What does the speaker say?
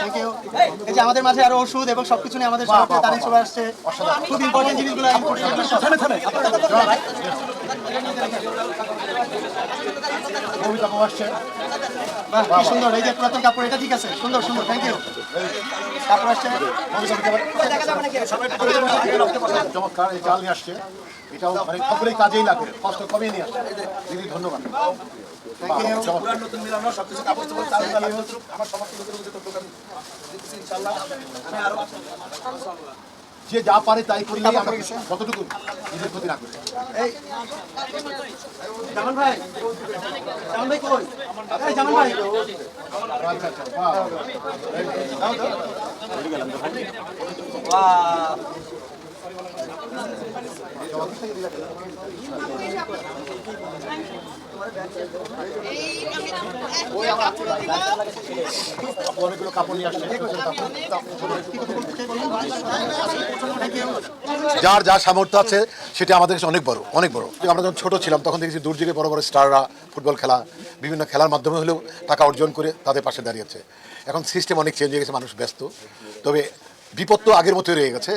Thank you. এই যে আমাদের মাঝে আরো ওষুধ এবং সবকিছু নিয়ে আমাদের সবাইকে দাঁড়িয়ে চলে আসছে, খুব ইম্পর্টেন্ট জিনিসগুলো বাহ, কি সুন্দর। এই যে পুরাতন কাপড়, এটা ঠিক আছে, সুন্দর সুন্দর, থ্যাংক ইউ। কাপড় আসছে, চমৎকার এই চাল নিয়ে আসছে, এটাও মানে সকলেই কাজেই লাগে, কষ্ট কমিয়ে নিয়ে আসছে। দিদি ধন্যবাদ। Thank you. নতুন মিলানো সবকিছু কাপড় চোপড় চাল ডাল আমার সমস্ত লোকের তো দোকান দিতেছি ইনশাআল্লাহ। আমি আরো যে যা পারে তাই করলে আমরা কতটুকু নিজের ক্ষতি না করি। এই জামান ভাই, জামান ভাই কই? এই জামান ভাই, আচ্ছা আচ্ছা, বাহ। অনেকগুলো কাপড় নিয়ে আসছে। যার যা সামর্থ্য আছে সেটা আমাদের কাছে অনেক বড়, অনেক বড়। আমরা যখন ছোট ছিলাম তখন দেখেছি দূর থেকে বড় বড় স্টাররা ফুটবল খেলা, বিভিন্ন খেলার মাধ্যমে হলেও টাকা অর্জন করে তাদের পাশে দাঁড়িয়েছে। এখন সিস্টেম অনেক চেঞ্জ হয়ে গেছে, মানুষ ব্যস্ত, তবে বিপদ তো আগের মতোই রয়ে গেছে।